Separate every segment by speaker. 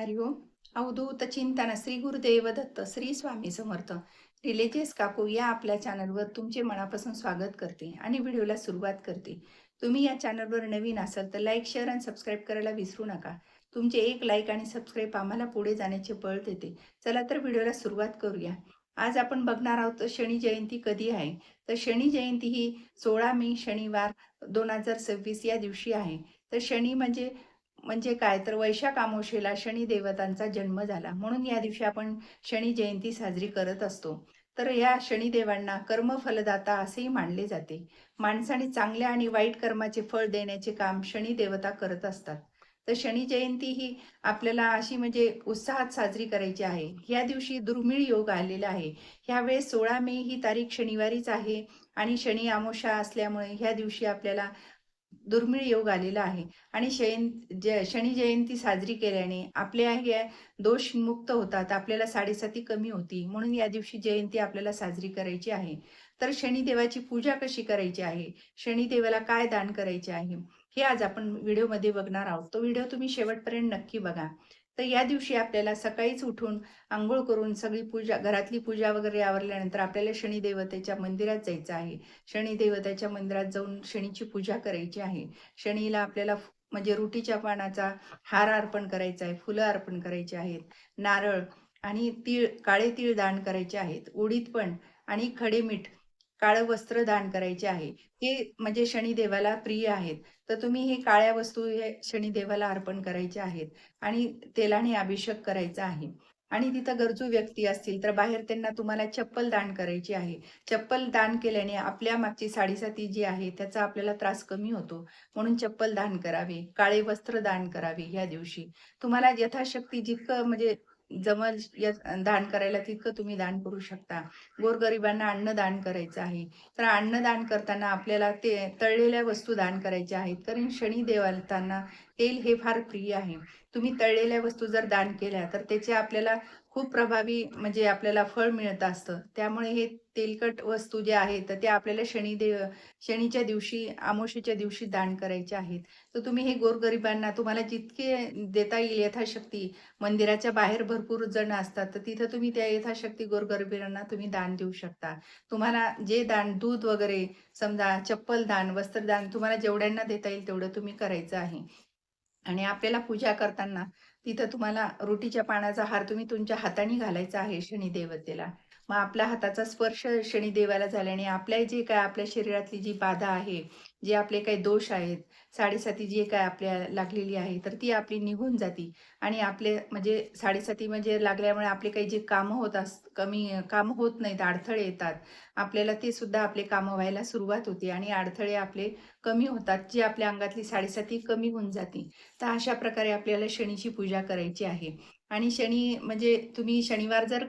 Speaker 1: हरि ओम. अवधूत चिंतन श्री गुरुदेव दत्त श्री स्वामी समर्थ. रिलीजियस काकू या आपल्या चॅनलवर तुमचे मनापासून स्वागत करते आणि व्हिडिओला सुरुवात करते. तुम्ही या चॅनलवर नवीन असाल तर लाईक, शेअर आणि सबस्क्राईब करायला विसरू नका. तुमचे एक लाईक आणि सबस्क्राईब आम्हाला पुढे जाण्याचे बळ देते. चला तर व्हिडिओला सुरुवात करूया. आज आपण बघणार आहोत शनी जयंती कधी आहे. तर शनी जयंती ही 16 मे शनिवार 2026 या दिवशी आहे. तर शनी म्हणजे म्हणजे काय तर वैशाख अमावास्येला शनी देवतांचा जन्म झाला म्हणून या दिवशी आपण शनी जयंती साजरी करत असतो. तर या शनिदेवांना कर्मफलदाता असेही मानले जाते. माणसाने चांगल्या आणि वाईट कर्माचे फळ देण्याचे काम शनी देवता करत असतात. तर शनी जयंती ही आपल्याला अशी म्हणजे उत्साहात साजरी करायची आहे. या दिवशी दुर्मिळ योग आलेला आहे. ह्यावेळेस 16 मे ही तारीख शनिवारीच आहे आणि शनी अमावस्या असल्यामुळे ह्या दिवशी आपल्याला दुर्मिळ योग आलेला आहे. आणि शनी जयंती साजरी केल्याने आपल्या हे दोष मुक्त होतात. आपल्याला साडेसाती कमी होती. म्हणून या दिवशी जयंती आपल्याला साजरी करायची आहे. तर शनिदेवाची पूजा कशी करायची आहे? शनिदेवाला काय दान करायचे आहे? हे आज आपण व्हिडिओमध्ये बघणार आहोत. तो व्हिडिओ तुम्ही शेवटपर्यंत नक्की बघा. तर या दिवशी आपल्याला सकाळीच उठून अंघोळ करून सगळी पूजा, घरातली पूजा वगैरे आवरल्यानंतर आपल्याला शनिदेवतेच्या मंदिरात जायचं आहे. शनी देवताच्या मंदिरात जाऊन शनीची पूजा करायची आहे. शनीला आपल्याला म्हणजे रुटीच्या पानाचा हार अर्पण करायचा आहे, फुलं अर्पण करायची आहेत, नारळ आणि तीळ, काळे तीळ दान करायचे आहेत, उडीद पण आणि खडे मीठ, काळं वस्त्र दान करायचे आहे. हे म्हणजे शनिदेवाला प्रिय आहेत. तर तुम्ही हे काळ्या वस्तू हे शनिदेवाला अर्पण करायचे आहेत आणि तेलाने अभिषेक करायचा आहे. आणि तिथं गरजू व्यक्ती असतील तर बाहेर त्यांना तुम्हाला चप्पल दान करायची आहे. चप्पल दान केल्याने आपल्या मागची साडेसाती जी आहे त्याचा आपल्याला त्रास कमी होतो. म्हणून चप्पल दान करावे, काळे वस्त्र दान करावे या दिवशी. तुम्हाला यथाशक्ती जितकं म्हणजे जमल दान करायला तितकं तुम्ही दान करू शकता. गोरगरिबांना अन्नदान करायचं आहे. तर अन्नदान करताना आपल्याला ते तळलेल्या वस्तू दान करायच्या आहेत. कारण शनी देवतांना तेल हे फार प्रिय आहे. तुम्ही तळलेल्या वस्तू जर दान केल्या तर त्याचे आपल्याला खूप प्रभावी म्हणजे आपल्याला फळ मिळत असतं. त्यामुळे हे तेलकट वस्तू जे आहेत तर ते आपल्याला शनीच्या दिवशी, अमावास्येच्या दिवशी दान करायचे आहेत. तर तुम्ही हे गोरगरिबांना तुम्हाला जितके देता येईल यथाशक्ती, मंदिराच्या बाहेर भरपूर जण असतात, तर तिथं तुम्ही त्या यथाशक्ती गोरगरिबांना तुम्ही दान देऊ शकता. तुम्हाला जे दान दूध वगैरे समजा चप्पल दान, वस्त्रदान तुम्हाला जेवढ्यांना देता येईल तेवढं तुम्ही करायचं आहे. आणि आपल्याला पूजा करताना तिथं तुम्हाला रोटीच्या पानाचा हार तुम्ही तुमच्या हाताने घालायचा आहे शनिदेवतेला. मग आपल्या हाताचा स्पर्श शनिदेवाला झाल्याने आपल्या जे काय आपल्या शरीरातली जी बाधा आहे, जे आपले काही दोष आहेत, साडेसाती जी काय आपल्या लागलेली आहे, तर ती आपली निघून जाती आणि आपले म्हणजे साडेसाती म्हणजे लागल्यामुळे आपले काही जे कामं होत कमी कामं होत नाहीत, अडथळे येतात. आपल्याला ते सुद्धा आपले कामं व्हायला सुरुवात होते आणि अडथळे आपले कमी होतात. जी आपल्या अंगातली साडेसाती कमी होऊन जाते. तर अशा प्रकारे आपल्याला शनीची पूजा करायची आहे. आणि शनी म्हणजे तुम्ही शनिवार जर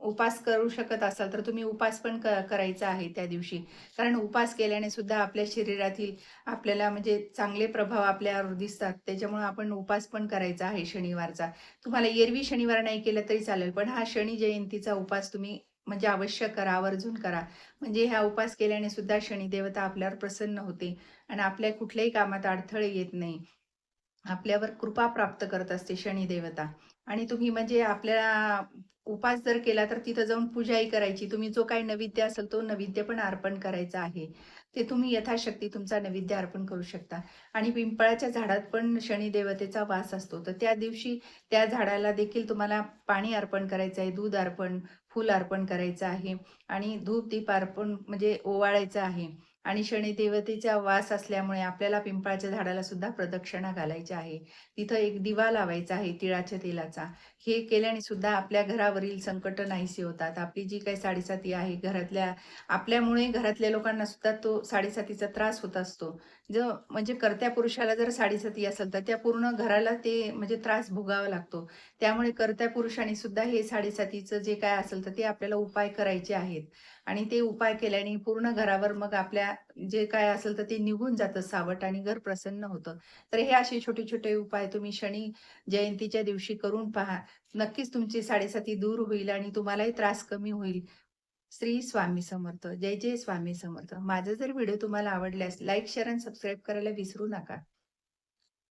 Speaker 1: उपास करू शकत असाल तर तुम्ही उपास पण करायचा आहे त्या दिवशी. कारण उपास केल्याने सुद्धा आपल्या शरीरातील आपल्याला म्हणजे चांगले प्रभाव आपल्यावर दिसतात. त्याच्यामुळे आपण उपास पण करायचा आहे शनिवारचा. तुम्हाला एरवी शनिवार नाही केलं तरी चालेल, पण हा शनी जयंतीचा उपास तुम्ही म्हणजे अवश्य करा, आवर्जून करा. म्हणजे हा उपास केल्याने सुद्धा शनिदेवता आपल्यावर प्रसन्न होते आणि आपल्या कुठल्याही कामात अडथळे येत नाही. आपल्यावर कृपा प्राप्त करत असते शनी देवता. आणि तुम्ही म्हणजे आपल्याला उपास जर केला तर तिथं जाऊन पूजाही करायची. तुम्ही जो काही नैवेद्य असेल तो नैवेद्य पण अर्पण करायचा आहे. ते तुम्ही यथाशक्ती तुमचा नैवेद्य अर्पण करू शकता. आणि पिंपळाच्या झाडात पण शनी देवतेचा वास असतो. तर त्या दिवशी त्या झाडाला देखील तुम्हाला पाणी अर्पण करायचं आहे, दूध अर्पण, फूल अर्पण करायचं आहे आणि धूप दीप अर्पण म्हणजे ओवाळायचं आहे. आणि शनिदेवतेचा वास असल्यामुळे आपल्याला पिंपळाच्या झाडाला सुद्धा प्रदक्षिणा घालायची आहे. तिथं एक दिवा लावायचा आहे तिळाच्या तेलाचा. हे केल्याने सुद्धा आपल्या घरावरील संकट नाहीसे होतात. आपली जी काही साडेसाती आहे घरातल्या, आपल्यामुळे घरातल्या लोकांना सुद्धा तो साडेसातीचा त्रास होत असतो. म्हणजे कर्त्या पुरुषाला जर साडेसाती असेल तर त्या पूर्ण घराला ते म्हणजे त्रास भोगावा लागतो. त्यामुळे कर्त्या पुरुषांनी सुद्धा हे साडेसातीचं जे काय असेल तर ते आपल्याला उपाय करायचे आहेत. आणि ते उपाय केल्याने पूर्ण घरावर मग आपल्या जे काय असेल तर ते निघून जातं सावट आणि घर प्रसन्न होतं. तर हे असे छोटे-छोटे उपाय तुम्ही शनी जयंतीच्या दिवशी करून पहा. नक्कीच तुमची साडेसाती दूर होईल आणि तुम्हालाही त्रास कमी होईल. श्री स्वामी समर्थ. जय जय स्वामी समर्थ. माझा जर व्हिडिओ तुम्हाला आवडल्यास लाईक, शेअर आणि सबस्क्राईब करायला विसरू नका.